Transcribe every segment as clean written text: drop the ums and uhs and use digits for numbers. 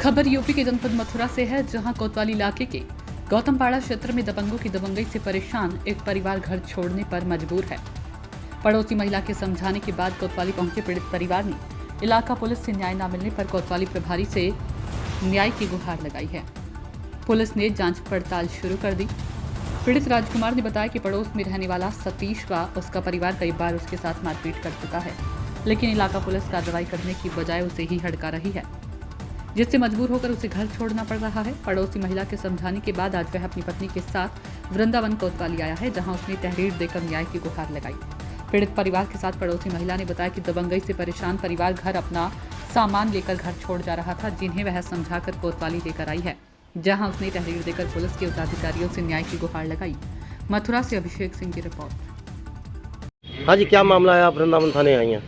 खबर यूपी के जनपद मथुरा से है, जहां कोतवाली इलाके के गौतमपाड़ा क्षेत्र में दबंगों की दबंगई से परेशान एक परिवार घर छोड़ने पर मजबूर है। पड़ोसी महिला के समझाने के बाद कोतवाली पहुंचे पीड़ित परिवार ने इलाका पुलिस से न्याय न मिलने पर कोतवाली प्रभारी से न्याय की गुहार लगाई है। पुलिस ने जांच पड़ताल शुरू कर दी। पीड़ित राजकुमार ने बताया कि पड़ोस में रहने वाला सतीश व उसका परिवार कई बार उसके साथ मारपीट कर चुका है, लेकिन इलाका पुलिस कार्रवाई करने की बजाय उसे ही हड़का रही है, जिससे मजबूर होकर उसे घर छोड़ना पड़ रहा है। पड़ोसी महिला के समझाने के बाद आज वह अपनी पत्नी के साथ वृंदावन कोतवाली आया है, जहां उसने तहरीर देकर न्याय की गुहार लगाई। पीड़ित परिवार के साथ पड़ोसी महिला ने बताया कि दबंगई से परेशान परिवार घर अपना सामान लेकर घर छोड़ जा रहा था, जिन्हें वह समझाकर कोतवाली लेकर आई है, जहां उसने तहरीर देकर पुलिस के उच्चाधिकारियों से न्याय की गुहार लगाई। मथुरा से अभिषेक सिंह की रिपोर्ट। हाँ जी, क्या मामला है? आप वृंदावन थाने आई हैं।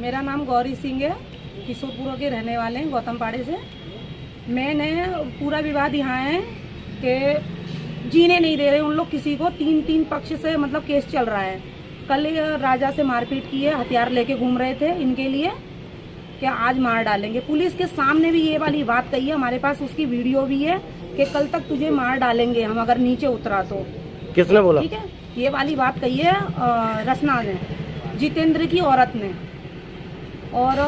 मेरा नाम गौरी सिंह है, किशोरपुर के रहने वाले हैं, गौतमपाड़े से। मैंने पूरा विवाद यहाँ है कि जीने नहीं दे रहे उन लोग किसी को। तीन पक्ष से मतलब केस चल रहा है। कल राजा से मारपीट की है, हथियार लेके घूम रहे थे इनके लिए क्या आज मार डालेंगे। पुलिस के सामने भी ये वाली बात कही है, हमारे पास उसकी वीडियो भी है कि कल तक तुझे मार डालेंगे हम अगर नीचे उतरा तो। किसने बोला? ठीक है, ये वाली बात कही है रसना ने, जितेंद्र की औरत ने। और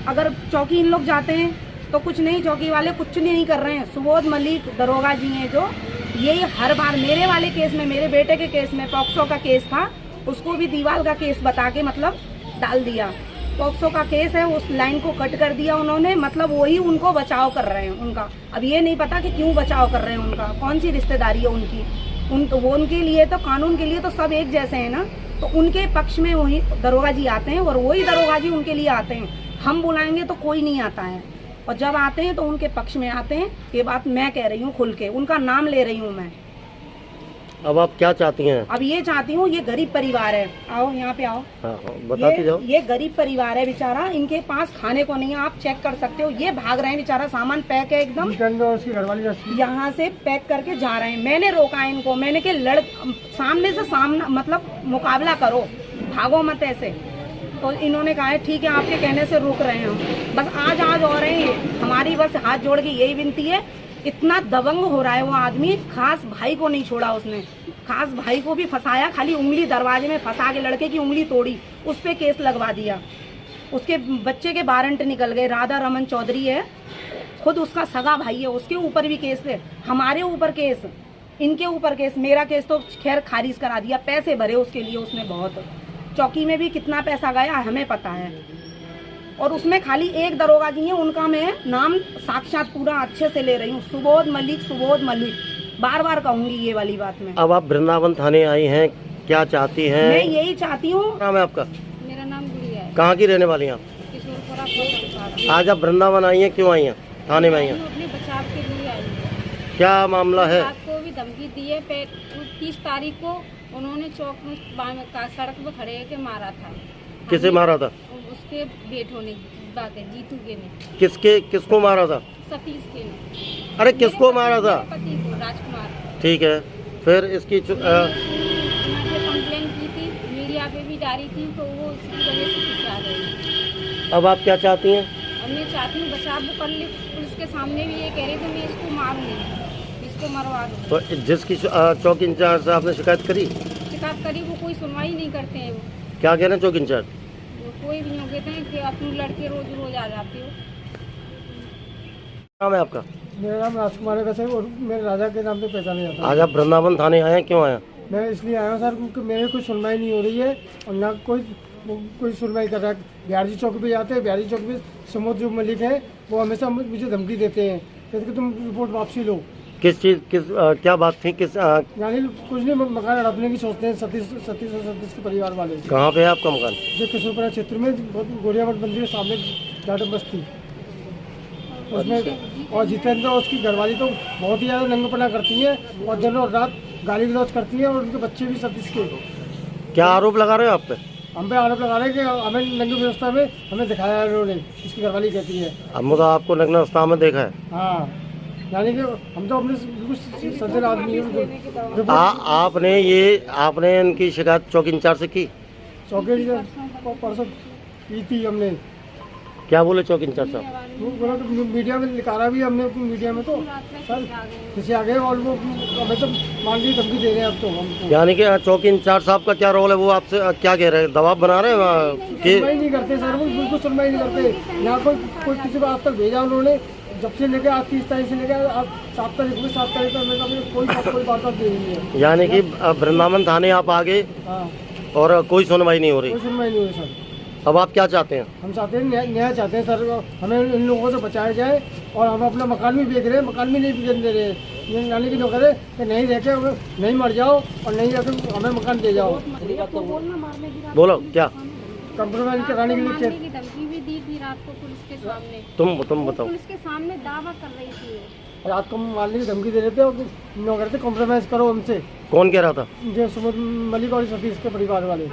अगर चौकी इन लोग जाते हैं तो कुछ नहीं, चौकी वाले कुछ नहीं कर रहे हैं। सुबोध मलिक दरोगा जी हैं जो ये हर बार मेरे वाले केस में, मेरे बेटे के केस में पॉक्सो का केस था, उसको भी दीवार का केस बता के मतलब डाल दिया। पॉक्सो का केस है, उस लाइन को कट कर दिया उन्होंने, मतलब वही उनको बचाव कर रहे हैं उनका। अब ये नहीं पता कि क्यों बचाव कर रहे हैं उनका, कौन सी रिश्तेदारी है उनकी। वो उनके लिए तो कानून के लिए तो सब एक जैसे हैं ना, तो उनके पक्ष में वही दरोगा जी आते हैं और वही दरोगा जी उनके लिए आते हैं। हम बुलाएंगे तो कोई नहीं आता है, और जब आते हैं तो उनके पक्ष में आते हैं। ये बात मैं कह रही हूँ खुल के, उनका नाम ले रही हूँ मैं। अब आप क्या चाहती हैं? अब ये चाहती हूँ, ये गरीब परिवार है, आओ यहाँ पे आओ। हाँ, बताती जाओ। ये गरीब परिवार है बेचारा, इनके पास खाने को नहीं है, आप चेक कर सकते हो। ये भाग रहे हैं बेचारा, सामान पैक है एकदम, यहाँ से पैक करके जा रहे हैं। मैंने रोका है इनको, मैंने के सामने से सामना मतलब मुकाबला करो, भागो मत ऐसे। तो इन्होंने कहा है ठीक है, आपके कहने से रुक रहे हैं हम। बस आज हो रहे हैं, हमारी बस हाथ जोड़ के यही विनती है। इतना दबंग हो रहा है वो आदमी, खास भाई को नहीं छोड़ा उसने, खास भाई को भी फंसाया, खाली उंगली दरवाजे में फंसा के लड़के की उंगली तोड़ी, उस पे केस लगवा दिया। उसके बच्चे के वारंट निकल गए। राधा रमन चौधरी है, खुद उसका सगा भाई है, उसके ऊपर भी केस है, हमारे ऊपर केस, इनके ऊपर केस। मेरा केस तो खैर खारिज करा दिया, पैसे भरे उसके लिए उसने बहुत। चौकी में भी कितना पैसा गया हमें पता है, और उसमें खाली एक दरोगा जी है, उनका मैं नाम साक्षात पूरा अच्छे से ले रही हूँ, सुबोध मलिक। बार बार कहूंगी ये वाली बात में। अब आप वृंदावन थाने आई हैं, क्या चाहती हैं? मैं यही चाहती हूँ। नाम है आपका? मेरा नाम गुड़िया है। कहाँ की रहने वाली हैं आप? किशोरपुरा। आज आप वृंदावन आई हैं, क्यों आई हैं? थाने में आई हैं? अपने बचाव के लिए आई हूँ। क्या मामला है? रात को भी धमकी दी है। 30 तारीख को उन्होंने चौक में सड़क पर खड़े होकर मारा था। किसे मारा था? उसके बेट होने की बात है, जीतू के ने। किसको मारा था? सतीश के ने। अरे किसको मारा था? पति को, राजकुमार। ठीक है, फिर इसकी कंप्लेन की थी, मीडिया पे भी डाली थी, तो वो इसकी वजह से पीछे आ गई। अब आप क्या चाहती हैं? अब मैं चाहती हूँ बचाव वो कर ले। पुलिस के सामने भी ये कह रही थी मैं इसको मारूंगी, इसको मरवा दूँ। तो जिसकी चौकी इंचार्ज से आपने शिकायत करी? शिकायत करी, वो कोई सुनवाई नहीं करते हैं। क्या कह रहे हैं चौकी इंचार्ज? कोई भी नहीं कहते हैं कि अपने लड़के रोज आ जाते हो। नाम है आपका? मेरा नाम राजकुमार है वैसे, और मेरे राजा के नाम से पहचाना जाता है। आज आप वृंदावन थाने आए हैं, क्यों आए? मैं इसलिए आया हूँ सर, क्योंकि मेरे कोई सुनवाई नहीं हो रही है और ना कोई सुनवाई कर रहा है। बिहारी चौक पे जाते हैं, बिहारी चौक पे सुबोध जो मलिक है वो हमेशा मुझे धमकी देते हैं, कहते कि तुम रिपोर्ट वापसी लो। क्या बात थी? यानी कुछ नहीं, मकान हड़पने की सोचते हैं सतीश के परिवार वाले। कहाँ पे है आपका मकान? जो किशोरपुरा क्षेत्र में गोरिया मठ मंदिर के सामने गार्डन बस्ती उसमें। और जितेंद्र और उसकी घरवाली तो बहुत ही ज़्यादा नंगपना करती है और दिन और रात गाली गलौज करती है, और उनके बच्चे भी सतीश के। क्या आरोप लगा रहे हो आप पे? हम पे आरोप लगा रहे हैं कि हमें नंगी व्यवस्था में हमें दिखाया है उन्होंने, इसकी घरवाली कहती है। अब मुझे आपको नग्न अवस्था में देखा है? हाँ, यानी कि हम तो अपने बिल्कुल सज्जन आदमी हैं। आपने इनकी शिकायत चौकी इंचार्ज से की? चौकी परसों की थी हमने। क्या बोले चौक इंचार्ज साहब? वो बोला तो मीडिया में निकाला भी हमने अपनी मीडिया में, तो सर किसी आ गए और वो हमें तो मान ली धमकी दे रहे हैं अब तो हमको। यानी कि चौकी इंचार्ज साहब का क्या रोल है, वो आपसे क्या कह रहे हैं, दबाव बना रहे हैं कि सुनवाई नहीं करते सर, वो बिल्कुल सुनवाई नहीं करते। यहाँ कोई किसी को आज तक भेजा उन्होंने, जब से लेकर आज 30 तारीख से लेकर आज 7 तारीख हुई, 7 तारीख तक कोई बात दे रही है। यानी कि वृंदावन थाने आप आ गए हाँ, और कोई सुनवाई नहीं हो रही। कोई सुनवाई नहीं हुई सर। अब आप क्या चाहते हैं? हम चाहते हैं न्याय चाहते हैं सर, हमें इन लोगों से बचाया जाए। और हम अपना मकान भी बेच रहे हैं, मकान भी नहीं बिकने दे रहे। यानी कि जो करे कि नहीं रह के नहीं मर जाओ और नहीं रहकर हमें मकान दे जाओ। बोलो क्या कंप्रोमाइज कराने के लिए मारने की धमकी भी दी थी रात को पुलिस के सामने। तुम बताओ। पुलिस के सामने दावा कर रही थी वो। रात को मारने की धमकी दे रहे थे और न करते कॉम्प्रोमाइज़ करो हमसे। कौन कह रहा था? जो सुमित मलिक और सतीश के परिवार वाले।